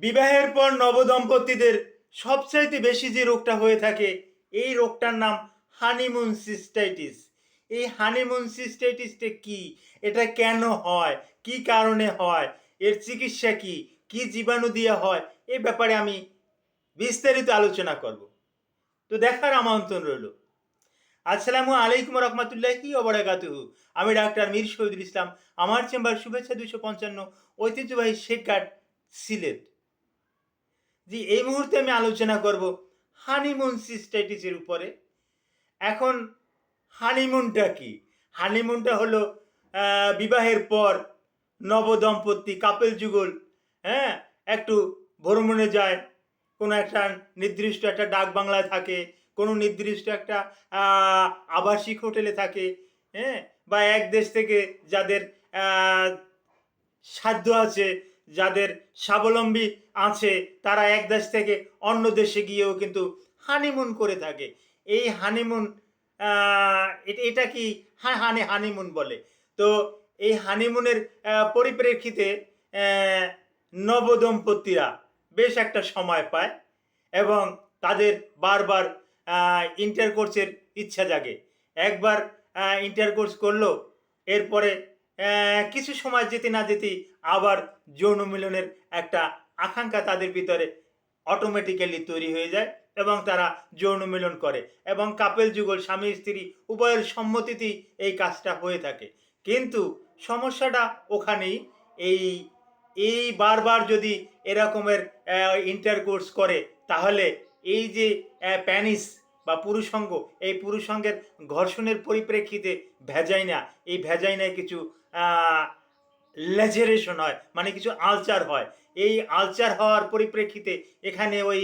বিবাহের পর নবদম্পতিদের সবচাইতে বেশি যে রোগটা হয়ে থাকে এই রোগটার নাম হানিমুন সিস্টাইটিস। এই হানিমুন সিস্টাইটিসটা কি, এটা কেন হয়, কি কারণে হয়, এর চিকিৎসা কি, কি জীবাণু দিয়ে হয়, এ ব্যাপারে আমি বিস্তারিত আলোচনা করব। তো দেখার আমন্ত্রণ রইল। আসসালামু আলাইকুম রহমতুল্লাহি ওবরাকাতুহু। আমি ডাক্তার মীর শহীদুল ইসলাম। আমার চেম্বার শুভেচ্ছা 255, ঐতিহ্যবাহী শেখঘাট, সিলেট। জি, এই মুহূর্তে আমি আলোচনা করব হানিমুন সিস্টাইটিসের উপরে। এখন হানিমুনটা কি? হানিমুনটা হলো বিবাহের পর নবদম্পতি কাপেল যুগল, হ্যাঁ, একটু ভ্রমণে যায়, কোনো একটা নির্দিষ্ট একটা ডাক বাংলায় থাকে, কোনো নির্দিষ্ট একটা আবাসিক হোটেলে থাকে, হ্যাঁ, বা এক দেশ থেকে যাদের সাধ্য আছে, যাদের স্বাবলম্বী আছে, তারা এক দেশ থেকে অন্য দেশে গিয়েও কিন্তু হানিমুন করে থাকে। এই হানিমুন এটা কি হানিমুন বলে। তো এই হানিমুনের পরিপ্রেক্ষিতে নবদম্পতিরা বেশ একটা সময় পায় এবং তাদের বারবার ইন্টারকোর্সের ইচ্ছা জাগে। একবার ইন্টারকোর্স করলো, এরপরে কিছু সময় যেতে না যেতেই আবার যৌন মিলনের একটা আকাঙ্ক্ষা তাদের ভিতরে অটোমেটিক্যালি তৈরি হয়ে যায় এবং তারা যৌন মিলন করে এবং কাপেল যুগল স্বামী স্ত্রী উভয়ের সম্মতিতেই এই কাজটা হয়ে থাকে। কিন্তু সমস্যাটা ওখানেই, এই এই বারবার যদি এরকমের ইন্টারকোর্স করে, তাহলে এই যে প্যানিস বা পুরুষাঙ্গ, এই পুরুষাঙ্গের ঘর্ষণের পরিপ্রেক্ষিতে ভ্যাজাইনা, এই ভ্যাজাইনায় কিছু ল্যাজারেশন হয়, মানে কিছু আলচার হয়। এই আলচার হওয়ার পরিপ্রেক্ষিতে এখানে ওই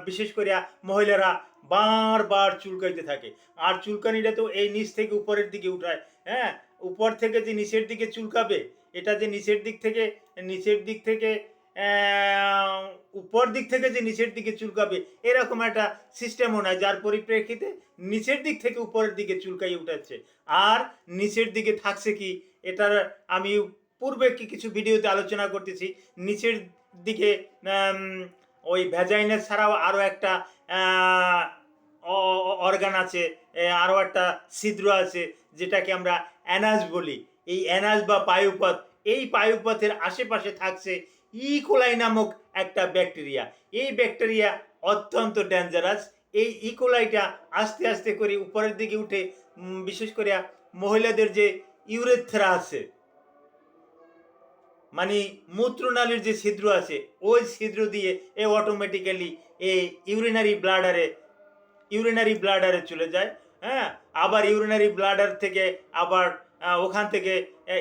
বিশেষ করে মহিলারা বারবার চুলকাইতে থাকে। আর চুলকানিটা তো এই নিচ থেকে উপরের দিকে উঠায়, হ্যাঁ, উপর থেকে যে নিচের দিকে চুলকাবে, এটা যে নিচের দিক থেকে উপর দিক থেকে যে নিচের দিকে চুলকাবে, এরকম একটা সিস্টেমও নয়, যার পরিপ্রেক্ষিতে নিচের দিক থেকে উপরের দিকে চুলকাই উঠাচ্ছে। আর নিচের দিকে থাকছে কি, এটার আমি পূর্বে কিছু ভিডিওতে আলোচনা করতেছি। নিচের দিকে ওই ভ্যাজাইনা ছাড়াও আরও একটা অর্গান আছে, আরও একটা ছিদ্র আছে, যেটাকে আমরা অ্যানাস বলি। এই অ্যানাস বা পায়ুপথ, এই পায়ুপথের আশেপাশে থাকছে ইকোলাই নামক একটা ব্যাকটেরিয়া। এই ব্যাকটেরিয়া অত্যন্ত ডেঞ্জারাস। এই ইকোলাইটা আস্তে আস্তে করে উপরের দিকে উঠে, বিশেষ করে মহিলাদের যে ইউরেথ্রা আছে, মানে মূত্রনালীর যে ছিদ্র আছে, ওই ছিদ্র দিয়ে এ অটোমেটিক্যালি এই ইউরিনারি ব্লাডারে চলে যায়। হ্যাঁ, আবার ইউরিনারি ব্লাডার থেকে আবার ওখান থেকে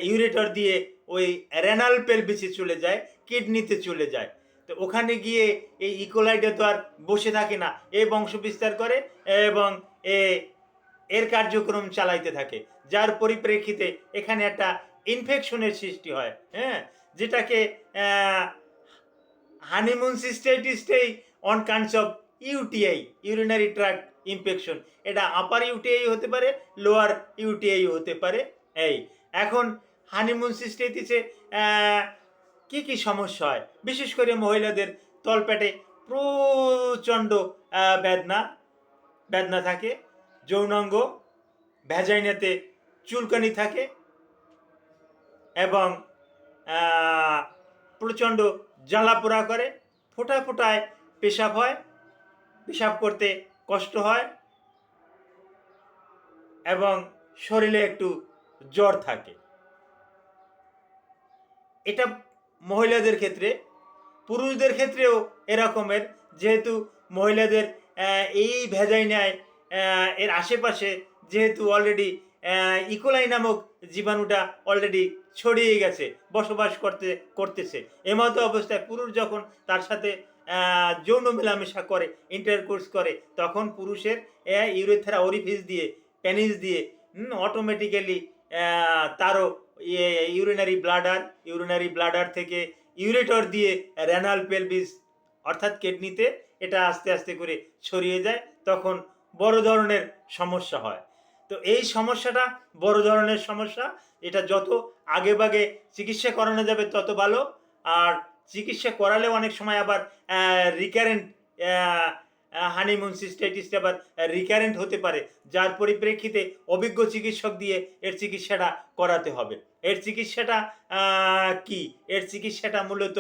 ইউরেটর দিয়ে ওই রেনাল পেলভিসে চলে যায়, কিডনিতে চলে যায়। তো ওখানে গিয়ে এই ইকোলাইটা তো আর বসে থাকে না, এ বংশ বিস্তার করে এবং এর কার্যক্রম চালাইতে থাকে, যার পরিপ্রেক্ষিতে এখানে একটা ইনফেকশনের সৃষ্টি হয়, হ্যাঁ, যেটাকে হানিমুন সিস্টাইটিসটাই one kinds of UTI, urinary tract infection. এটা আপার ইউটিআই হতে পারে, লোয়ার ইউটিআই হতে পারে। এই এখন হানিমুন সিস্টাইটিসে কি কি সমস্যা হয়? বিশেষ করে মহিলাদের তলপেটে প্রচণ্ড বেদনা থাকে, যৌনাঙ্গ ভ্যাজাইনাতে চুলকানি থাকে এবং প্রচণ্ড জ্বালাপোড়া করে, ফোঁটায় ফোঁটায় পেশাব হয়, পেশাব করতে কষ্ট হয় এবং শরীরে একটু জ্বর থাকে। এটা মহিলাদের ক্ষেত্রে। পুরুষদের ক্ষেত্রেও এরকমের, যেহেতু মহিলাদের এই ভ্যাজাইনায় এর আশেপাশে যেহেতু অলরেডি ইকোলাই নামক জীবাণুটা অলরেডি ছড়িয়ে গেছে, বসবাস করতেছে, এমতো অবস্থায় পুরুষ যখন তার সাথে যৌন মেলামেশা করে, ইন্টারকোর্স করে, তখন পুরুষের ইউরেথ্রা ওরিফিস দিয়ে, পেনিস দিয়ে অটোমেটিক্যালি তারও ইউরিনারি ব্লাডার থেকে ইউরেটর দিয়ে রেনাল পেলভিস অর্থাৎ কিডনিতে এটা আস্তে আস্তে করে ছড়িয়ে যায়, তখন বড় ধরনের সমস্যা হয়। তো এই সমস্যাটা বড় ধরনের সমস্যা, এটা যত আগে ভাগে চিকিৎসা করানো যাবে তত ভালো। আর চিকিৎসা করালেও অনেক সময় আবার রিকারেন্ট হানিমুন সিস্টাইটিসটা আবার রিকারেন্ট হতে পারে, যার পরিপ্রেক্ষিতে অভিজ্ঞ চিকিৎসক দিয়ে এর চিকিৎসাটা করাতে হবে। এর চিকিৎসাটা কি? এর চিকিৎসাটা মূলত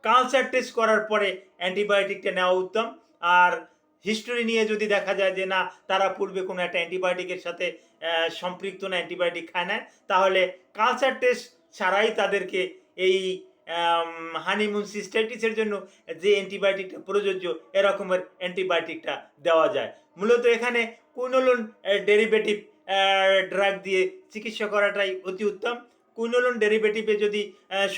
কালচার টেস্ট করার পরে অ্যান্টিবায়োটিকটা নেওয়া উত্তম। আর হিস্টোরি নিয়ে যদি দেখা যায় যে না, তারা পূর্বে কোনো একটা অ্যান্টিবায়োটিকের সাথে সম্পৃক্ত না, অ্যান্টিবায়োটিক খায় না, তাহলে কালচার টেস্ট ছাড়াই তাদেরকে এই হানিমুন সিস্টাইটিসের জন্য যে অ্যান্টিবায়োটিকটা প্রযোজ্য, এরকমের অ্যান্টিবায়োটিকটা দেওয়া যায়। মূলত এখানে কুইনোলোন ডেরিভেটিভ ড্রাগ দিয়ে চিকিৎসা করাটাই অতি উত্তম। কুইনোলোন ডেরিভেটিভে যদি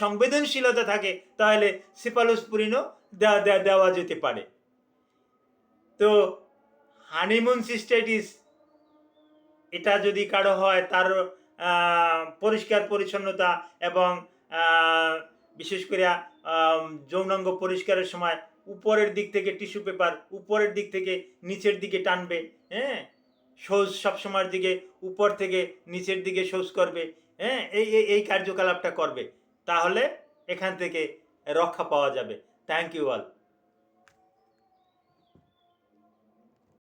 সংবেদনশীলতা থাকে তাহলে সিফালোস্পুরিনও দেওয়া যেতে পারে। তো হানিমুন সিস্টাইটিস এটা যদি কারো হয়, তার পরিষ্কার পরিচ্ছন্নতা এবং বিশেষ করে যৌনাঙ্গ পরিষ্কারের সময় উপরের দিক থেকে টিস্যু পেপার উপরের দিক থেকে নিচের দিকে টানবে, হ্যাঁ, শৌচ সবসময়ের দিকে উপর থেকে নিচের দিকে শৌচ করবে, হ্যাঁ, এই কার্যকলাপটা করবে, তাহলে এখান থেকে রক্ষা পাওয়া যাবে। Thank you all.